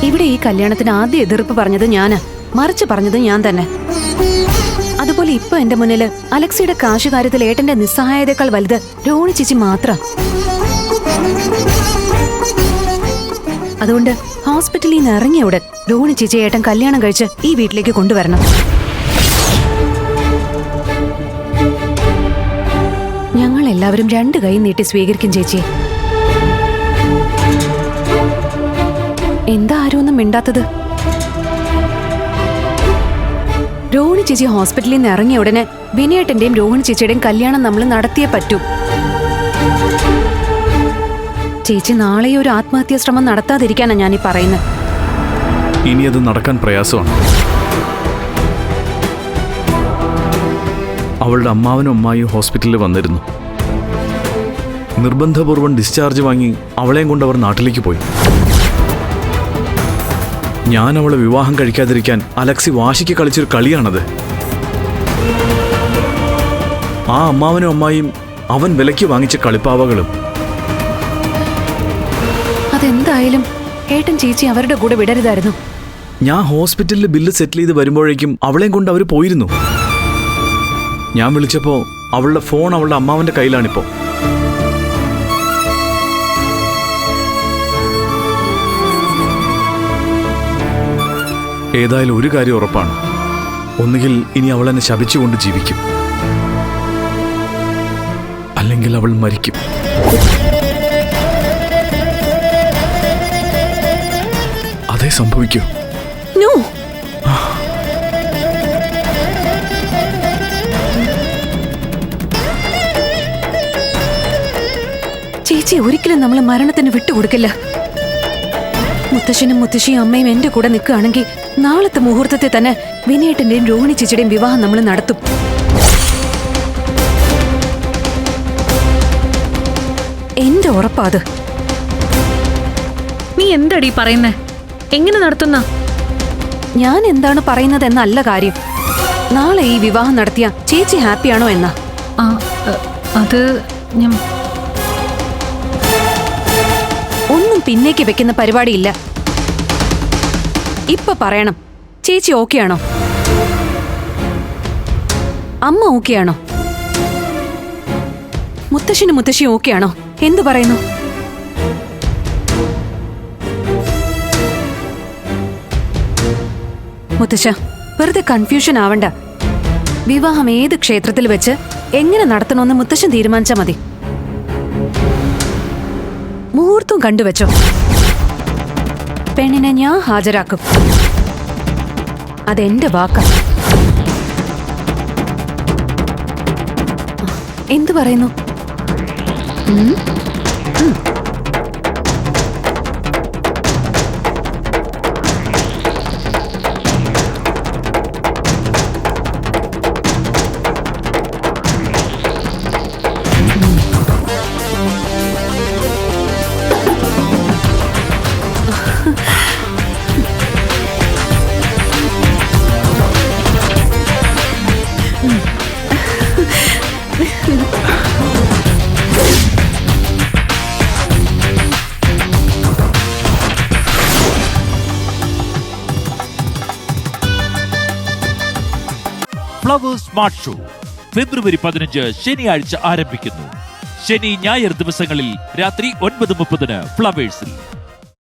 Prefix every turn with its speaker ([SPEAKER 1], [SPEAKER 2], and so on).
[SPEAKER 1] ഇവിടെ ഈ കല്യാണത്തിന് ആദ്യ എതിർപ്പ് പറഞ്ഞത് ഞാന്, മറിച്ച് പറഞ്ഞത് ഞാൻ തന്നെ. അതുപോലെ ഇപ്പൊ എന്റെ മുന്നില് അലക്സിയുടെ കാശ് കാര്യത്തിൽ ഏട്ടന്റെ നിസ്സഹായതയേക്കാൾ വലുത് രോഹിണി ചേച്ചി മാത്രം. അതുകൊണ്ട് ഹോസ്പിറ്റലിൽ നിന്ന് ഇറങ്ങിയ ഉടൻ രോഹിണി ചേച്ചി ഏട്ടൻ കല്യാണം കഴിച്ച് ഈ വീട്ടിലേക്ക് കൊണ്ടുവരണം. ഞങ്ങൾ എല്ലാവരും 2 കൈ നീട്ടി സ്വീകരിക്കും ചേച്ചി. എന്താ ആരും ഒന്നും മിണ്ടാത്തത്? രോഹിണി ചേച്ചി ഹോസ്പിറ്റലിൽ നിന്ന് ഇറങ്ങിയ ഉടനെ വിനയേട്ടന്റെയും രോഹിണി ചേച്ചിയുടെയും കല്യാണം നമ്മൾ നടത്തിയേ പറ്റൂ. ചേച്ചി നാളെ ഒരു ആത്മഹത്യാ ശ്രമം നടത്താതിരിക്കാനാണ് ഞാനീ പറയുന്നത്.
[SPEAKER 2] ഇനി അത് നടക്കാൻ പ്രയാസമാണ്. അവളുടെ അമ്മാവനും അമ്മായിയും ഹോസ്പിറ്റലിൽ വന്നിരുന്നു. നിർബന്ധപൂർവ്വം ഡിസ്ചാർജ് വാങ്ങി അവളെയും കൊണ്ട് അവർ നാട്ടിലേക്ക് പോയി. ഞാൻ അവളെ വിവാഹം കഴിക്കാതിരിക്കാൻ അലക്സി വാശിക്ക് കളിച്ചൊരു കളിയാണത്. ആ അമ്മാവനും അമ്മായിയും അവൻ വിലയ്ക്ക് വാങ്ങിച്ച കളിപ്പാവകളും.
[SPEAKER 1] അതെന്തായാലും ഏട്ടൻ ചേച്ചി അവരുടെ കൂടെ വിടരുതായിരുന്നു.
[SPEAKER 2] ഞാൻ ഹോസ്പിറ്റലിൽ ബില്ല് സെറ്റിൽ ചെയ്ത് വരുമ്പോഴേക്കും അവളെയും കൊണ്ട് അവർ പോയിരുന്നു. ഞാൻ വിളിച്ചപ്പോ അവളുടെ ഫോൺ അവളുടെ അമ്മാവന്റെ കയ്യിലാണിപ്പോ. ഏതായാലും ഒരു കാര്യം ഉറപ്പാണ്, ഒന്നുകിൽ ഇനി അവൾ എന്നെ ശപിച്ചുകൊണ്ട് ജീവിക്കും, അല്ലെങ്കിൽ അവൾ മരിക്കും. അതേ സംഭവിക്കൂ.
[SPEAKER 1] നോ, ചേച്ചി ഒരിക്കലും നമ്മൾ മരണത്തിന് വിട്ടുകൊടുക്കില്ല. മുത്തശ്ശനും മുത്തശ്ശിയും അമ്മയും എന്റെ കൂടെ നിൽക്കുകയാണെങ്കിൽ നാളത്തെ മുഹൂർത്തത്തെ തന്നെ വിനയേട്ടന്റെയും രോഹിണി ചേച്ചിയുടെയും വിവാഹം നമ്മൾ നടത്തും. എന്റെ ഉറപ്പാത്.
[SPEAKER 3] നീ എന്താടി പറയുന്നേ? എങ്ങനെ നടത്തുന്ന?
[SPEAKER 1] ഞാൻ എന്താണ് പറയുന്നത് എന്നല്ല കാര്യം. നാളെ ഈ വിവാഹം നടത്തിയ ചേച്ചി ഹാപ്പിയാണോ എന്നാ.
[SPEAKER 3] അത്
[SPEAKER 1] ഒന്നും പിന്നേക്ക് വെക്കുന്ന പരിപാടിയില്ല. ഇപ്പൊ പറയണം, ചേച്ചി ഓക്കെയാണോ? അമ്മ ഓക്കെയാണോ? മുത്തശ്ശനും മുത്തശ്ശിയും ഓക്കെയാണോ? എന്തു പറയുന്നു? മുത്തശ്ശ, വെറുതെ കൺഫ്യൂഷൻ ആവണ്ട. വിവാഹം ഏത് ക്ഷേത്രത്തിൽ വെച്ച് എങ്ങനെ നടത്തണമെന്ന് മുത്തശ്ശൻ തീരുമാനിച്ചാ മതി. മുഹൂർത്തം കണ്ടുവച്ചോ. പെണ്ണിനെ ഞാൻ ഹാജരാക്കും. അതെന്റെ വാക്ക. എന്തു പറയുന്നു?
[SPEAKER 4] ഫ്ലവേഴ്സ് സ്മാർട്ട് ഷോ ഫെബ്രുവരി 15 ശനിയാഴ്ച ആരംഭിക്കുന്നു. ശനി ഞായർ ദിവസങ്ങളിൽ രാത്രി 9:30 ഫ്ലവേഴ്സിൽ.